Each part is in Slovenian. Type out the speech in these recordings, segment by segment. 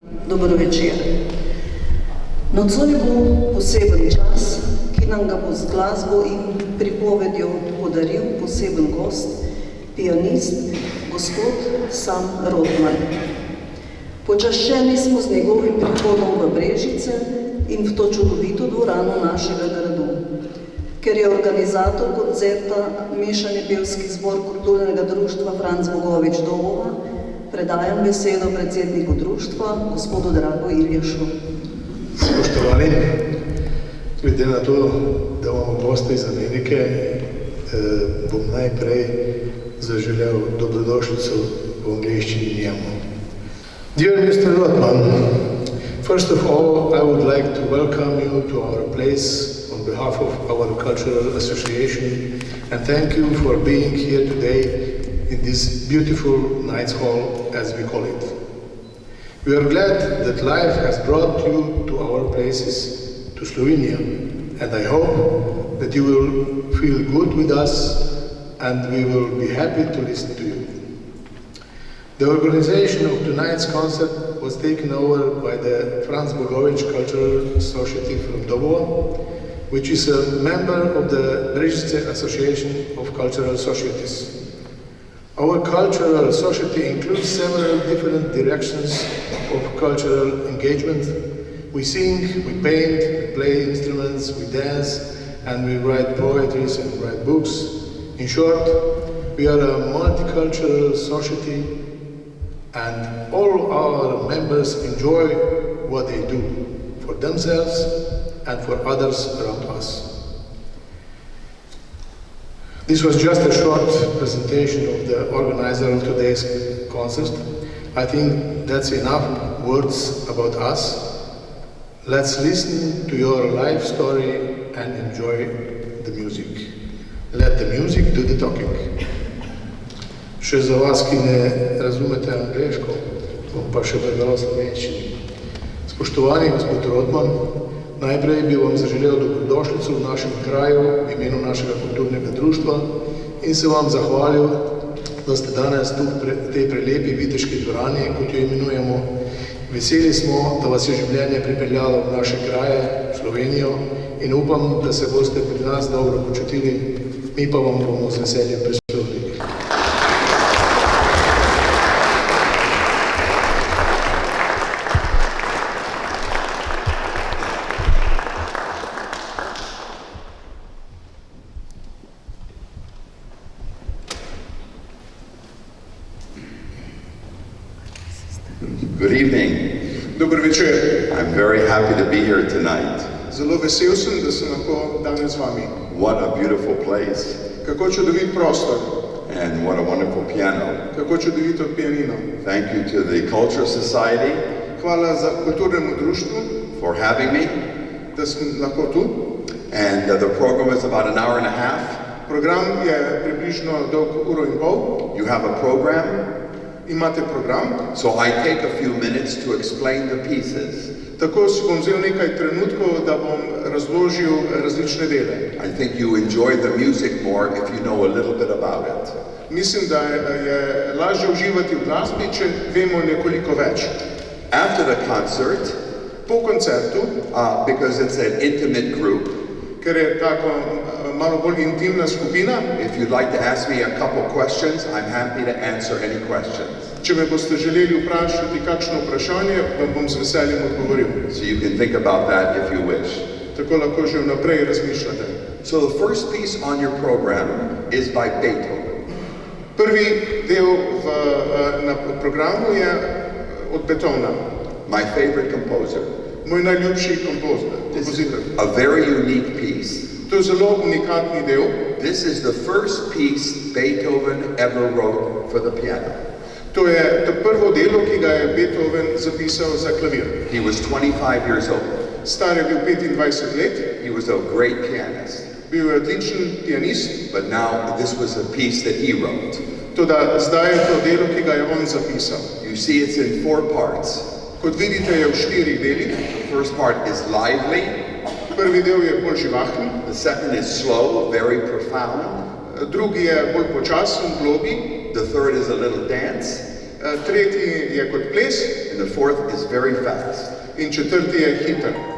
Dobro večer. Nocoj bo poseben čas, ki nam ga bo z glasbo in pripovedjo podaril poseben gost, pianist, gospod Sam Rotman. Počaščeni smo z njegovim prihodom v Brežice in v to čudovito dvorano našega gradu. Ker je organizator koncerta Mešani pevski zbor kulturnega društva Franc Bogovič Dobova, predajam besedo predsedniku društva, gospodu Drago Ilješu. Spoštovani, glede na to, da imamo goste iz Amerike, bom najprej zaželel dobrodošlico v angleščini njemu. Dear Mr. Rotman, first of all, I would like to welcome you to our place on behalf of our cultural association and thank you for being here today in this beautiful Knights Hall, as we call it. We are glad that life has brought you to our places, to Slovenia, and I hope that you will feel good with us and we will be happy to listen to you. The organization of tonight's concert was taken over by the Franc Bogovič Cultural Society from Dobova, which is a member of the Brežice Association of Cultural Societies. Our cultural society includes several different directions of cultural engagement. We sing, we paint, we play instruments, we dance, and we write poetry and write books. In short, we are a multicultural society and all our members enjoy what they do for themselves and for others around us. This was just a short presentation of the organizer of today's concert. I think that's enough words about us. Let's listen to your life story and enjoy the music. Let the music do the talking. Še za vas, ki ne razumete angleško, bom pa še prebrala slovenščini. Spoštovani gospod Rotman, najprej bi vam zaželel dobrodošlico v našem kraju v imenu našega kulturnega društva in se vam zahvalil, da ste danes tu v tej prelepi viteški dvorani, kot jo imenujemo. Veseli smo, da vas je življenje pripeljalo v naše kraje, v Slovenijo in upam, da se boste pri nas dobro počutili, mi pa vam bomo z veseljem prisluhnili. Good evening. Dober večer. I'm very happy to be here tonight. Zelo vesel sem, da sem lahko danes z vami. What a beautiful place. Kako čudovit prostor. And what a wonderful piano. Kako čudovito pianino. Thank you to the Culture Society. Hvala za kulturnemu društvu. For having me. Da sem lahko tu. And the program is about an hour and a half. Program je približno dolg uro in pol. You have a program. Imate program. So I take a few minutes to explain the pieces. Tako si bom vzel nekaj trenutkov, da bom razložil različne dele. I think you enjoy the music more if you know a little bit about it. Mislim, da je lažje uživati v glasbi, če vemo nekoliko več. After the concert, po koncertu, because it's an intimate group, ker je tako malo bolj intimna skupina. If you'd like to ask me a couple questions, I'm happy to answer any questions. Če me boste želeli vprašati kakšno vprašanje, vam bom z veseljem odgovoril. So you can think about that if you wish. Tako lahko že vnaprej razmišljate. So the first piece on your program is by Beethoven. Prvi del na programu je od Beethovena. My favorite composer. Moj najljubši kompozitor. A very unique piece. To je zelo unikatni del. This is the first piece Beethoven ever wrote for the piano. To je to prvo delo, ki ga je Beethoven zapisal za klavir. He was 25 years old. Star je bil 25 let. He was a great pianist. Bil je odličen pianist. But now this was a piece that he wrote. Toda zdaj je to delo, ki ga je on zapisal. You see it's in 4 parts. Kot vidite je v 4 delih. The first part is lively. Prvi del je bolj živahen. The second is slow, very profound. Drugi je bolj počasen, globi. The third is a little dance. Tretji je kot ples. and the fourth is very fast. In četrti je hiter.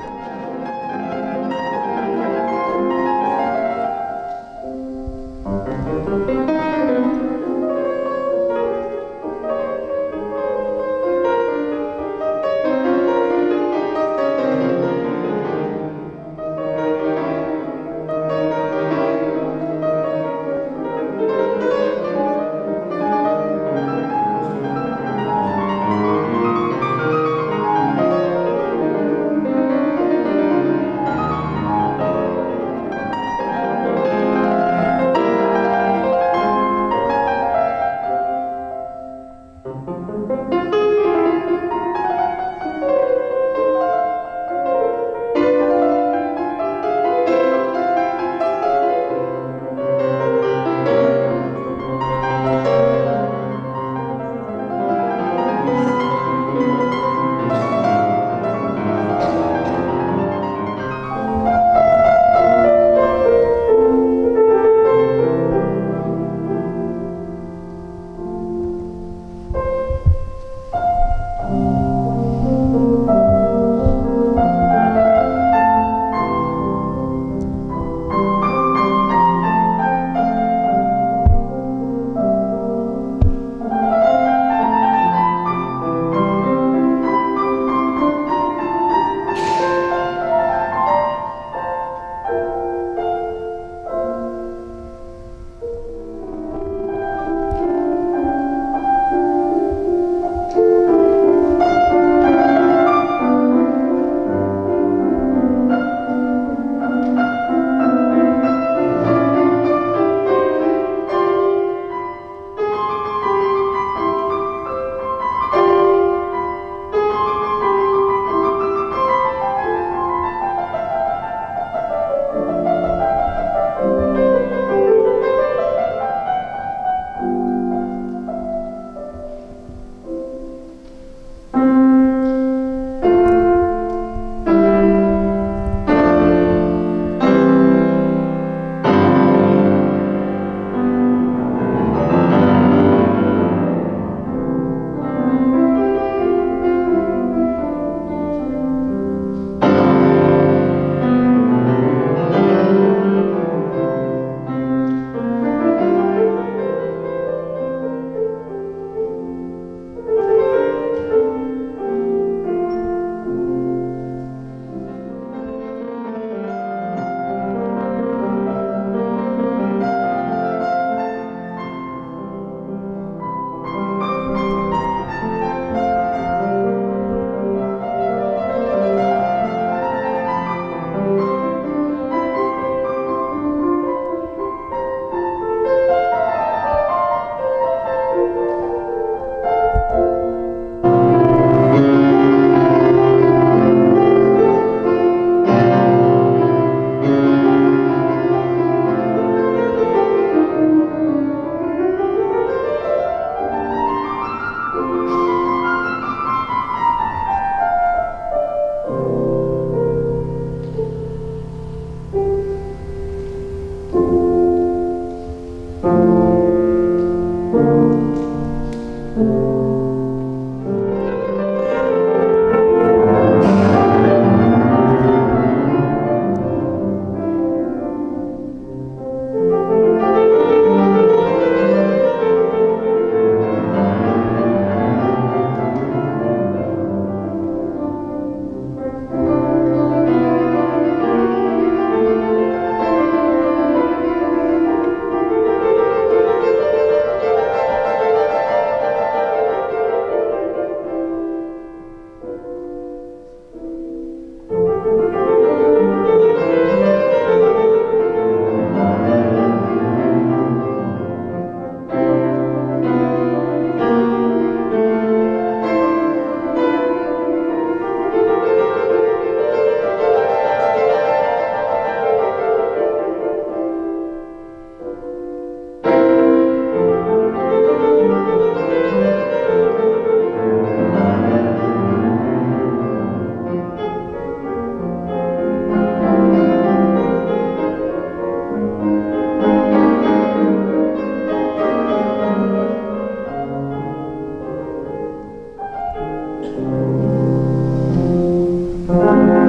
Thank you.